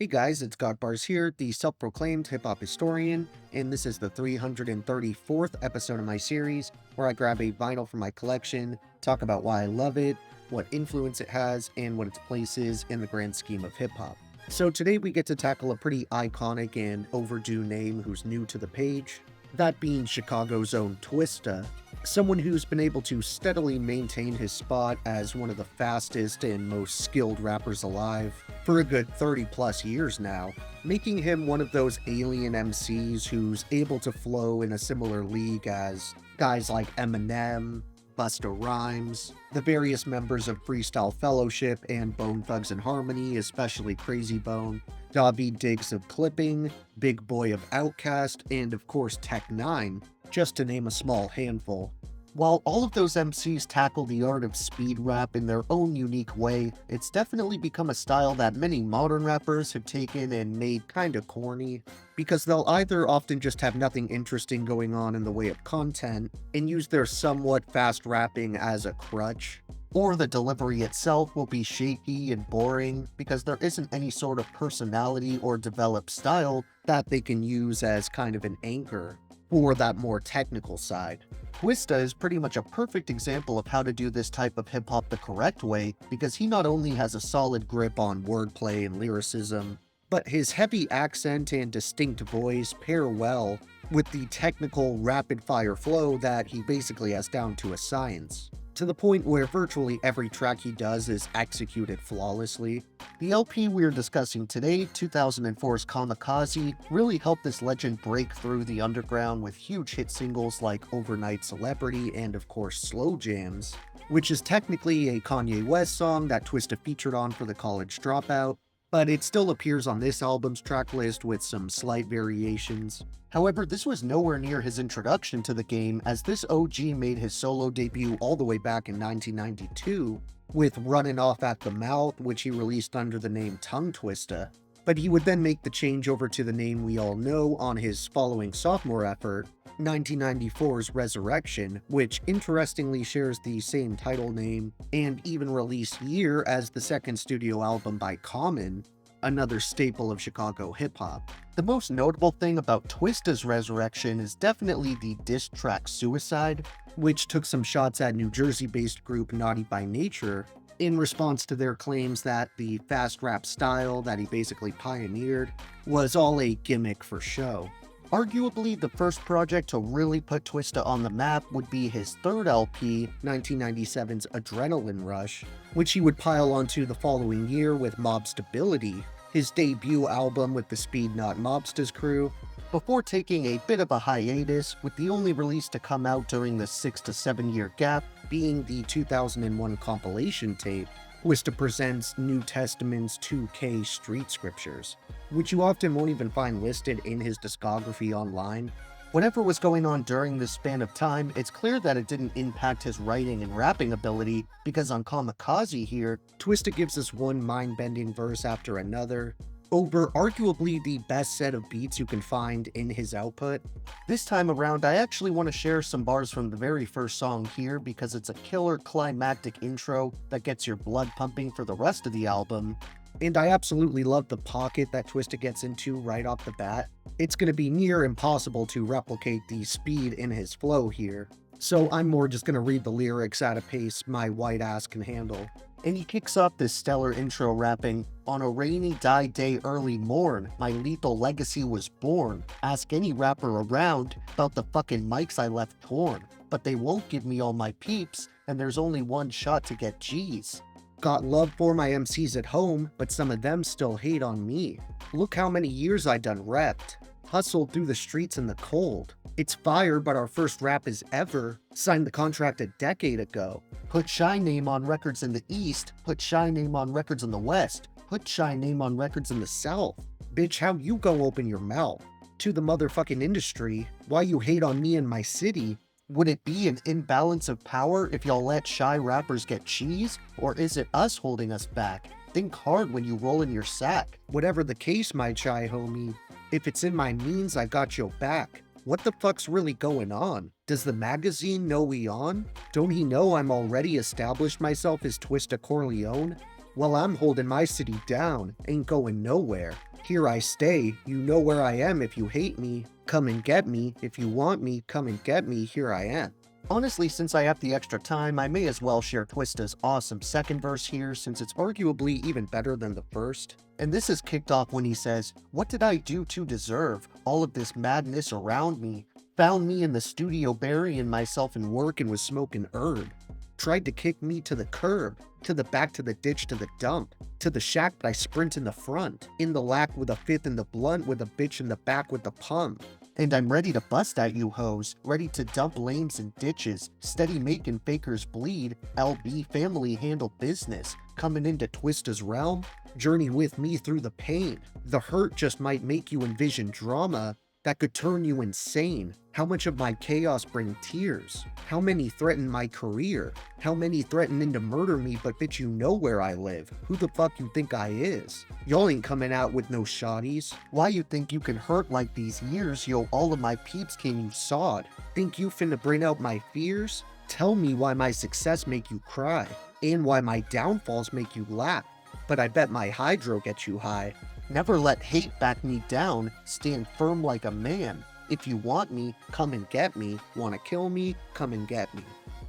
Hey guys, it's Godbars here, the self-proclaimed hip-hop historian, and this is the 334th episode of my series, where I grab a vinyl from my collection, talk about why I love it, what influence it has, and what its place is in the grand scheme of hip-hop. So today we get to tackle a pretty iconic and overdue name who's new to the page, that being Chicago's own Twista, someone who's been able to steadily maintain his spot as one of the fastest and most skilled rappers alive for a good 30 plus years now, making him one of those alien MCs who's able to flow in a similar league as guys like Eminem, Busta Rhymes, the various members of Freestyle Fellowship and Bone Thugs and Harmony, especially Crazy Bone, Daveed Diggs of Clipping, Big Boy of Outkast, and of course Tech Nine, just to name a small handful. While all of those MCs tackle the art of speed rap in their own unique way, it's definitely become a style that many modern rappers have taken and made kinda corny, because they'll either often just have nothing interesting going on in the way of content and use their somewhat fast rapping as a crutch, or the delivery itself will be shaky and boring because there isn't any sort of personality or developed style that they can use as kind of an anchor for that more technical side. Twista is pretty much a perfect example of how to do this type of hip-hop the correct way, because he not only has a solid grip on wordplay and lyricism, but his heavy accent and distinct voice pair well with the technical rapid-fire flow that he basically has down to a science, to the point where virtually every track he does is executed flawlessly. The LP we're discussing today, 2004's Kamikaze, really helped this legend break through the underground with huge hit singles like Overnight Celebrity and of course Slow Jams, which is technically a Kanye West song that Twista featured on for The College Dropout, but it still appears on this album's track list with some slight variations. However, this was nowhere near his introduction to the game, as this OG made his solo debut all the way back in 1992 with Runnin' Off at the Mouth, which he released under the name Tongue Twista, but he would then make the change over to the name we all know on his following sophomore effort, 1994's Resurrection, which interestingly shares the same title name and even release year as the second studio album by Common, another staple of Chicago hip-hop. The most notable thing about Twista's Resurrection is definitely the diss track Suicide, which took some shots at New Jersey-based group Naughty by Nature in response to their claims that the fast rap style that he basically pioneered was all a gimmick for show. Arguably, the first project to really put Twista on the map would be his third LP, 1997's Adrenaline Rush, which he would pile onto the following year with Mob Stability, his debut album with the Speed Not Mobsters crew, before taking a bit of a hiatus, with the only release to come out during the 6 to 7 year gap being the 2001 compilation tape, Twista Presents New Testament's 2K Street Scriptures, which you often won't even find listed in his discography online. Whatever was going on during this span of time, it's clear that it didn't impact his writing and rapping ability, because on Kamikaze here, Twista gives us one mind-bending verse after another, over arguably the best set of beats you can find in his output. This time around, I actually want to share some bars from the very first song here, because it's a killer climactic intro that gets your blood pumping for the rest of the album. And I absolutely love the pocket that Twista gets into right off the bat. It's going to be near impossible to replicate the speed in his flow here, so I'm more just going to read the lyrics at a pace my white ass can handle. And he kicks off this stellar intro rapping, "On a rainy die day early morn, my lethal legacy was born. Ask any rapper around about the fucking mics I left torn. But they won't give me all my peeps, and there's only one shot to get G's. Got love for my MCs at home, but some of them still hate on me. Look how many years I done repped. Hustled through the streets in the cold. It's fire, but our first rap is ever. Signed the contract a decade ago. Put Shy name on records in the East. Put Shy name on records in the West. Put Shy name on records in the South. Bitch, how you go open your mouth? To the motherfucking industry. Why you hate on me and my city? Would it be an imbalance of power if y'all let shy rappers get cheese? Or is it us holding us back? Think hard when you roll in your sack. Whatever the case, my shy homie. If it's in my means, I got your back. What the fuck's really going on? Does the magazine know we on? Don't he know I'm already established myself as Twista Corleone? While I'm holding my city down, ain't going nowhere. Here I stay, you know where I am if you hate me. Come and get me, if you want me, come and get me, here I am. Honestly, since I have the extra time, I may as well share Twista's awesome second verse here since it's arguably even better than the first. And this is kicked off when he says, "What did I do to deserve all of this madness around me? Found me in the studio burying myself in work and was smoking herb. Tried to kick me to the curb, to the back, to the ditch, to the dump, to the shack, but I sprint in the front, in the lack with a fifth in the blunt, with a bitch in the back with the pump. And I'm ready to bust at you hoes, ready to dump lanes and ditches, steady making fakers bleed, LB family handle business, coming into Twista's realm, journey with me through the pain. The hurt just might make you envision drama that could turn you insane. How much of my chaos bring tears? How many threaten my career? How many threatening to murder me, but bitch you know where I live? Who the fuck you think I is? Y'all ain't coming out with no shotties. Why you think you can hurt like these years? Yo, all of my peeps came you sawed. Think you finna bring out my fears? Tell me why my success make you cry, and why my downfalls make you laugh. But I bet my hydro gets you high. Never let hate back me down, stand firm like a man. If you want me, come and get me. Wanna kill me? Come and get me."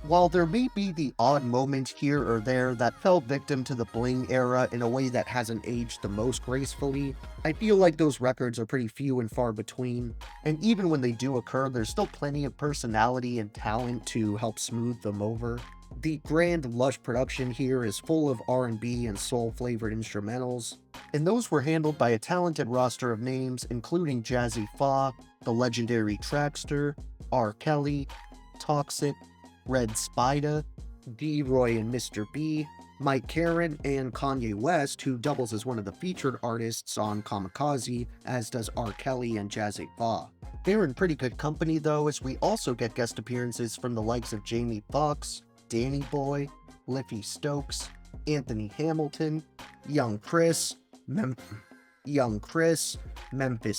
While there may be the odd moment here or there that fell victim to the bling era in a way that hasn't aged the most gracefully, I feel like those records are pretty few and far between, and even when they do occur, there's still plenty of personality and talent to help smooth them over. The grand, lush production here is full of R&B and soul-flavored instrumentals, and those were handled by a talented roster of names including Jazzy Fa, the legendary Trackster, R. Kelly, Toxic, Red Spida, D-Roy and Mr. B, Mike Caren, and Kanye West, who doubles as one of the featured artists on Kamikaze, as does R. Kelly and Jazzy Fa. They're in pretty good company though, as we also get guest appearances from the likes of Jamie Foxx, Danny Boy, Liffy Stokes, Anthony Hamilton, Young Chris, Memphis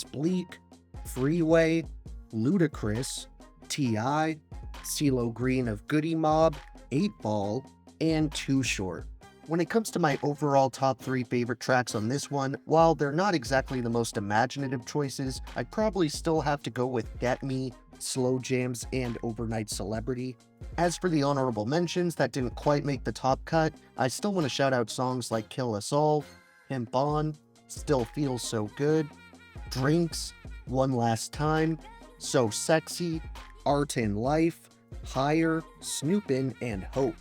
Bleak, Freeway, Ludacris, T.I., CeeLo Green of Goody Mob, 8 Ball, and Too Short. When it comes to my overall top 3 favorite tracks on this one, while they're not exactly the most imaginative choices, I'd probably still have to go with Get Me, Slow Jams, and Overnight Celebrity. As for the honorable mentions that didn't quite make the top cut, I still want to shout out songs like Kill Us All, Hemp On, Still Feels So Good, Drinks, One Last Time, So Sexy, Art in Life, Higher, Snoopin', and Hope.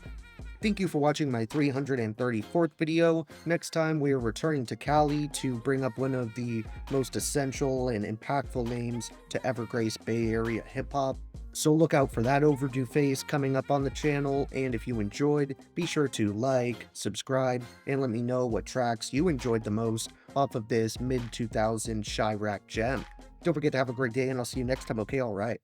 Thank you for watching my 334th video. Next time we are returning to Cali to bring up one of the most essential and impactful names to ever grace Bay Area hip-hop. So look out for that overdue face coming up on the channel, and if you enjoyed, be sure to like, subscribe, and let me know what tracks you enjoyed the most off of this mid-2000s Chirac gem. Don't forget to have a great day, and I'll see you next time, okay? Alright.